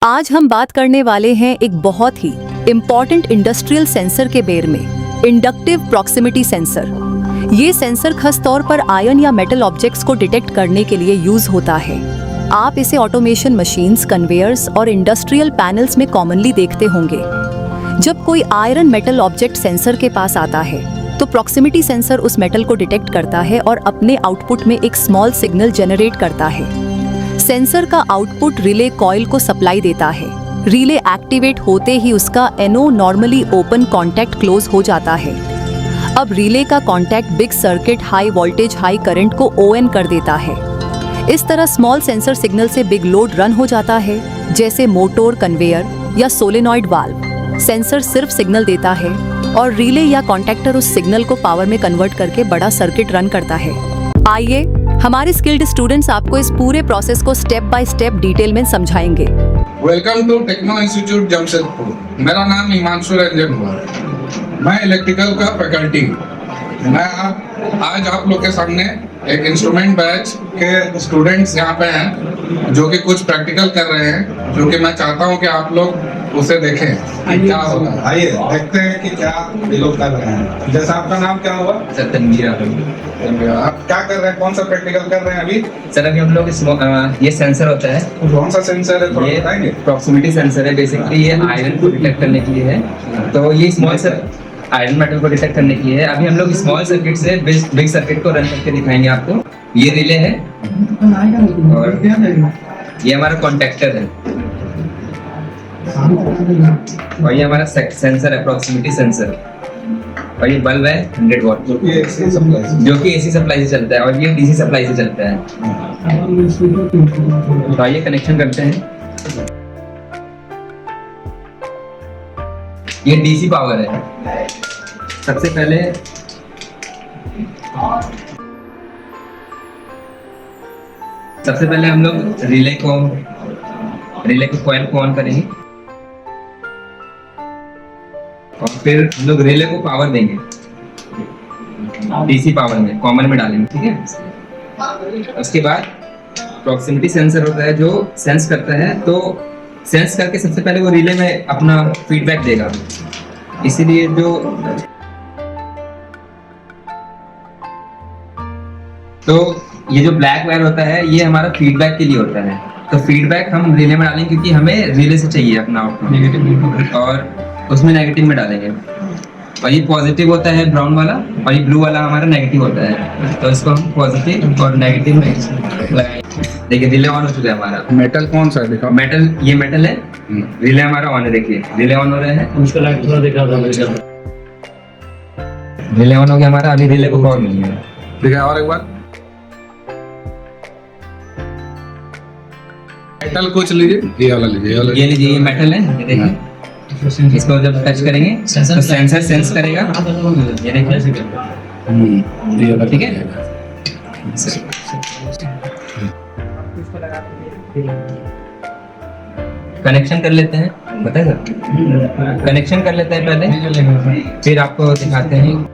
आज हम बात करने वाले हैं एक बहुत ही इम्पॉर्टेंट इंडस्ट्रियल सेंसर के बारे में, इंडक्टिव प्रॉक्सिमिटी सेंसर। ये सेंसर खास तौर पर आयन या मेटल ऑब्जेक्ट्स को डिटेक्ट करने के लिए यूज होता है। आप इसे ऑटोमेशन मशीन्स, कन्वेयर्स और इंडस्ट्रियल पैनल्स में कॉमनली देखते होंगे। जब कोई आयरन मेटल ऑब्जेक्ट सेंसर के पास आता है तो प्रॉक्सिमिटी सेंसर उस मेटल को डिटेक्ट करता है और अपने आउटपुट में एक स्मॉल सिग्नल जनरेट करता है। सेंसर का आउटपुट रिले कॉइल को सप्लाई देता है। रिले एक्टिवेट होते ही उसका एनो नॉर्मली ओपन कॉन्टैक्ट क्लोज हो जाता है। अब रिले का contact big circuit high voltage high current को ओन कर देता है। इस तरह स्मॉल सेंसर सिग्नल से बिग लोड रन हो जाता है, जैसे मोटर, कन्वेयर या सोलेनॉइड वाल्व। सेंसर सिर्फ सिग्नल देता है और रिले या कॉन्टैक्टर उस सिग्नल को पावर में कन्वर्ट करके बड़ा सर्किट रन करता है। आइए हमारे स्किल्ड स्टूडेंट्स आपको इस पूरे प्रोसेस को स्टेप बाय स्टेप डिटेल में समझाएंगे। Welcome to Techno Institute Jamshedpur. मेरा नाम हिमांशु रंजन हुआ। मैं इलेक्ट्रिकल का फैकल्टी। मैं आज आप लोग के सामने एक इंस्ट्रूमेंट बैच के स्टूडेंट्स यहाँ पे हैं जो कि कुछ प्रैक्टिकल कर रहे हैं, जो कि मैं चाहता हूँ कि आप लोग उसे देखें क्या होगा। आइए देखते हैं कि क्या ये लोग कर रहे हैं। जैसा आपका नाम क्या हुआ? आप क्या कर रहे हैं? कौन सा प्रैक्टिकल कर रहे हैं अभी? सर अभी हम लोग ये सेंसर होता है। कौन सा सेंसर है, थोड़ा बताएंगे? प्रॉक्सिमिटी सेंसर है। बेसिकली ये आयरन को डिटेक्ट करने के लिए है। तो ये स्मॉल सर आयरन मेटल को डिटेक्ट करने के लिए है। अभी हम लोग स्मॉल सर्किट से बिग सर्किट को रन करके दिखाएंगे आपको। ये रिले है और ये हमारा कॉन्टैक्टर है और ये हमारा सेंसर है, प्रॉक्सिमिटी सेंसर। और ये बल्ब है 100 वॉट जो कि एसी सप्लाई से चलता है और ये डीसी सप्लाई से चलता है। तो आइए कनेक्शन करते हैं। ये डीसी पावर है। सबसे पहले हम लोग रिले को कॉइल को ऑन करेंगे और फिर हम लोग रिले को पावर देंगे, डीसी पावर में कॉमन में डालेंगे, ठीक है। उसके बाद प्रॉक्सिमिटी सेंसर होता है जो सेंस करता है। तो सेंस करके सबसे पहले वो रिले में अपना फीडबैक देगा। इसीलिए तो ये जो ब्लैक वायर होता है ये हमारा फीडबैक के लिए होता है। तो फीडबैक हम रिले में डालेंगे क्योंकि हमें रिले से चाहिए अपना आउटपुट, और उसमें नेगेटिव में डालेंगे। और ये पॉजिटिव होता है ब्राउन वाला, और ये ब्लू वाला हमारा नेगेटिव होता है। तो इसको हम पॉजिटिव और नेगेटिव में लगाएंगे। देखिए रिले ऑन हो चुका है हमारा। मेटल कौन सा है दिखाओ? मेटल, ये मेटल है। रिले हमारा ऑन है। देखिए रिले ऑन हो रहा है। उसका लाइट थोड़ा दिखा दो मुझे। रिले ऑन हो गया हमारा। अभी रिले को पावर नहीं है। दिखाओ और एक बार। मेटल कुछ लीजिए, ये वाला लीजिए, ये लीजिए, ये मेटल है। ये देखिए, इसको जब टच करेंगे तो सेंसर सेंस करेगा। ये देखिए, ठीक है। कनेक्शन कर लेते हैं, बताएगा? कनेक्शन कर लेते हैं पहले, फिर आपको दिखाते हैं।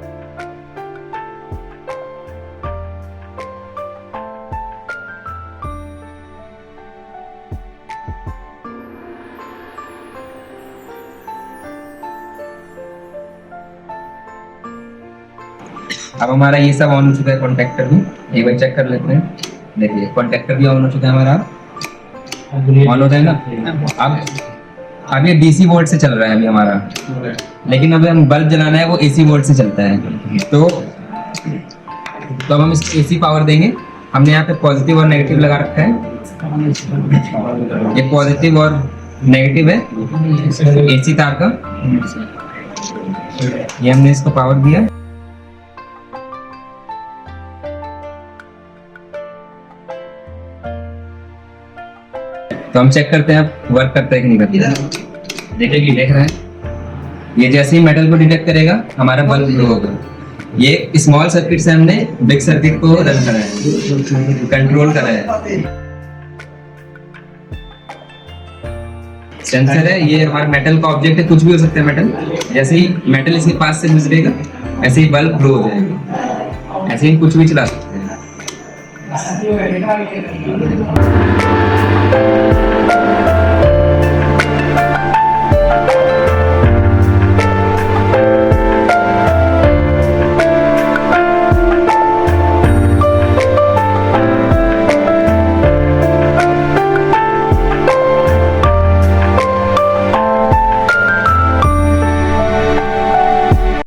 अब हमारा ये सब ऑन हो चुका है। कॉन्टैक्टर भी एक बार चेक कर लेते हैं। देखिए कॉन्टैक्टर भी ऑन हो चुका है हमारा। ऑन हो जाएगा। अब ये डीसी वोल्ट से चल रहा है अभी हमारा, लेकिन अभी हम बल्ब जलाना है वो एसी वोल्ट से चलता है। तो अब हम इसको एसी पावर देंगे। हमने यहाँ पे पॉजिटिव और नेगेटिव लगा रखा है। ये पॉजिटिव और नेगेटिव है एसी तार का। ये हमने इसको पावर दिया। तो हम चेक करते हैं अब वर्क करता है कि नहीं करता। देखिए देख रहे हैं, ये जैसे ही मेटल को डिटेक्ट करेगा हमारा बल्ब ग्लो होगा। ये स्मॉल सर्किट से हमने बिग सर्किट को रन करा है, कंट्रोल करा है। सेंसर है, ये हमारा मेटल का ऑब्जेक्ट है, कुछ भी हो सकता है मेटल। जैसे ही मेटल इसके पास से गुजरेगा ऐसे ही बल्ब ग्लो हो जाएगा। ऐसे ही कुछ भी चला सकते हैं।